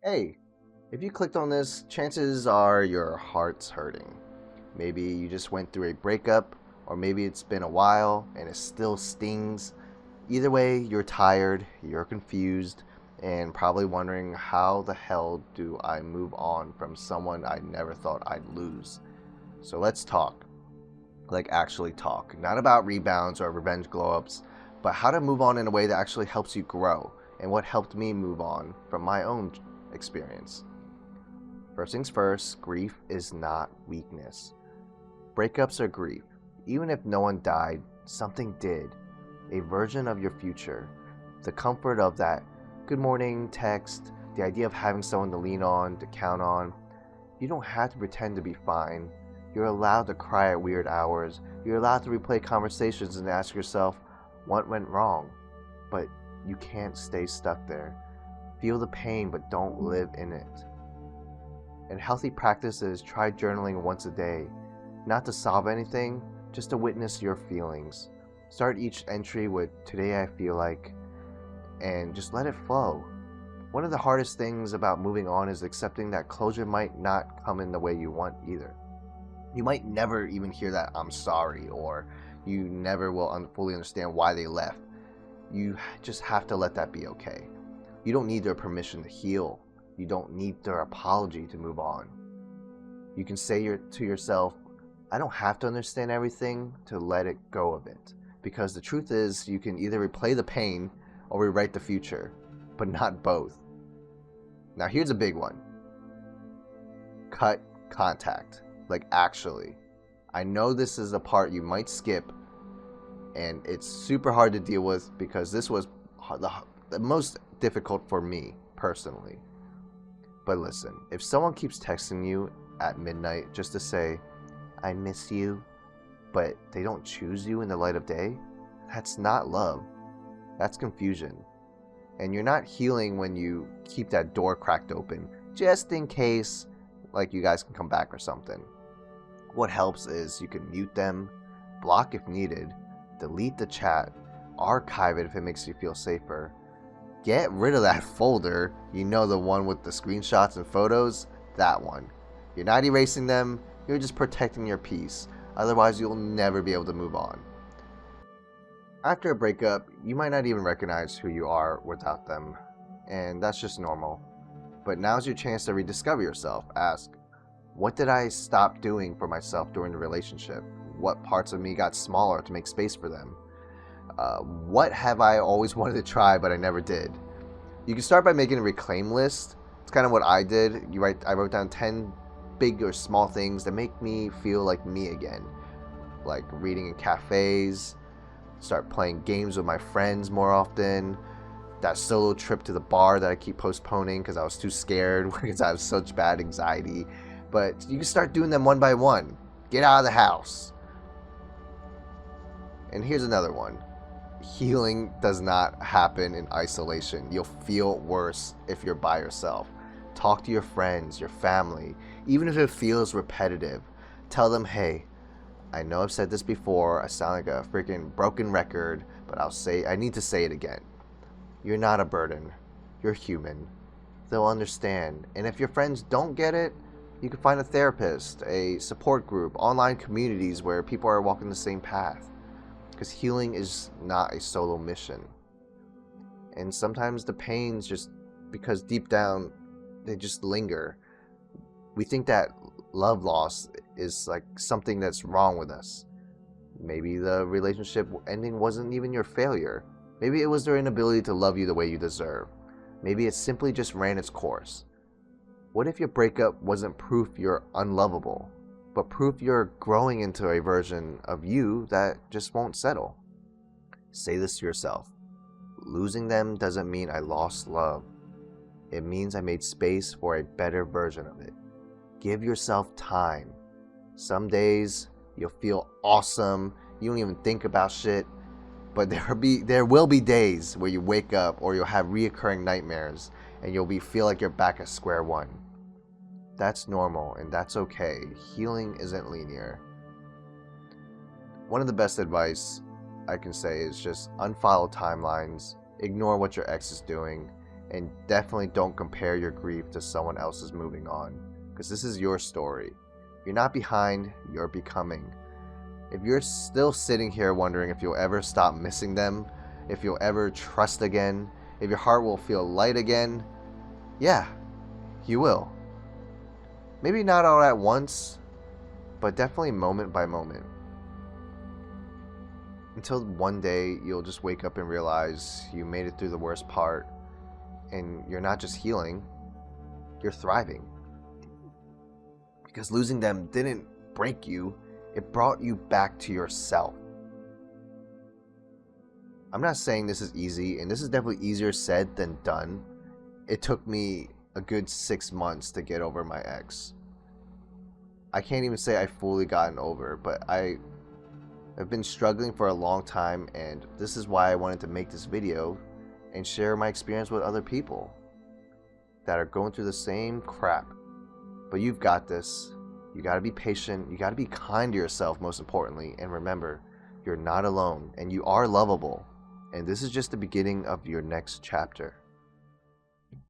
Hey, if you clicked on this, chances are your heart's hurting. Maybe you just went through a breakup, or maybe it's been a while and it still stings. Either way, you're tired, you're confused, and probably wondering how the hell do I move on from someone I never thought I'd lose. So let's talk. Like, actually talk. Not about rebounds or revenge glow ups, but how to move on in a way that actually helps you grow, and what helped me move on from my own experience. First things first, grief is not weakness. Breakups are grief. Even if no one died, something did. A version of your future. The comfort of that good morning text, the idea of having someone to lean on, to count on. You don't have to pretend to be fine. You're allowed to cry at weird hours. You're allowed to replay conversations and ask yourself, what went wrong? But you can't stay stuck there. Feel the pain, but don't live in it. And healthy practices, try journaling once a day. Not to solve anything, just to witness your feelings. Start each entry with, today I feel like, and just let it flow. One of the hardest things about moving on is accepting that closure might not come in the way you want either. You might never even hear that I'm sorry, or you never will fully understand why they left. You just have to let that be okay. You don't need their permission to heal. You don't need their apology to move on. You can say to yourself, I don't have to understand everything to let it go of it. Because the truth is, you can either replay the pain or rewrite the future, but not both. Now here's a big one. Cut contact. Like, actually. I know this is a part you might skip, and it's super hard to deal with because this was the most difficult for me personally. But listen, if someone keeps texting you at midnight just to say, I miss you, but they don't choose you in the light of day, that's not love. That's confusion. And you're not healing when you keep that door cracked open, just in case, like, you guys can come back or something. What helps is you can mute them, block if needed, delete the chat, archive it if it makes you feel safer. Get rid of that folder, you know, the one with the screenshots and photos, that one. You're not erasing them, you're just protecting your peace. Otherwise, you'll never be able to move on. After a breakup, you might not even recognize who you are without them, and that's just normal. But now's your chance to rediscover yourself. Ask, what did I stop doing for myself during the relationship? What parts of me got smaller to make space for them? What have I always wanted to try but I never did? You can start by making a reclaim list. It's kind of what I did. I wrote down 10 big or small things that make me feel like me again. Like reading in cafes, start playing games with my friends more often, that solo trip to the bar that I keep postponing because I was too scared because I have such bad anxiety. But you can start doing them one by one. Get out of the house. And here's another one. Healing does not happen in isolation. You'll feel worse if you're by yourself. Talk to your friends, your family, even if it feels repetitive. Tell them, hey, I know I've said this before, I sound like a freaking broken record, but I need to say it again. You're not a burden. You're human. They'll understand. And if your friends don't get it, you can find a therapist, a support group, online communities where people are walking the same path. Because healing is not a solo mission. And sometimes the pain's just because deep down they just linger. We think that love loss is like something that's wrong with us. Maybe the relationship ending wasn't even your failure. Maybe it was their inability to love you the way you deserve. Maybe it simply just ran its course. What if your breakup wasn't proof you're unlovable, but proof you're growing into a version of you that just won't settle? Say this to yourself. Losing them doesn't mean I lost love. It means I made space for a better version of it. Give yourself time. Some days you'll feel awesome. You don't even think about shit. But there will be days where you wake up or you'll have reoccurring nightmares and you'll feel like you're back at square one. That's normal and that's okay. Healing isn't linear. One of the best advice I can say is just unfollow timelines, ignore what your ex is doing, And definitely don't compare your grief to someone else's moving on, because this is your story. You're not behind, you're becoming. If you're still sitting here wondering if you'll ever stop missing them, if you'll ever trust again, if your heart will feel light again, yeah, you will. Maybe not all at once, but definitely moment by moment. Until one day you'll just wake up and realize you made it through the worst part, and you're not just healing, you're thriving. Because losing them didn't break you, it brought you back to yourself. I'm not saying this is easy, and this is definitely easier said than done. It took me a good 6 months to get over my ex. I can't even say I fully gotten over, but I've been struggling for a long time, and this is why I wanted to make this video and share my experience with other people that are going through the same crap. But you've got this. You gotta be patient. You gotta be kind to yourself, most importantly. And remember, you're not alone, and you are lovable. And this is just the beginning of your next chapter.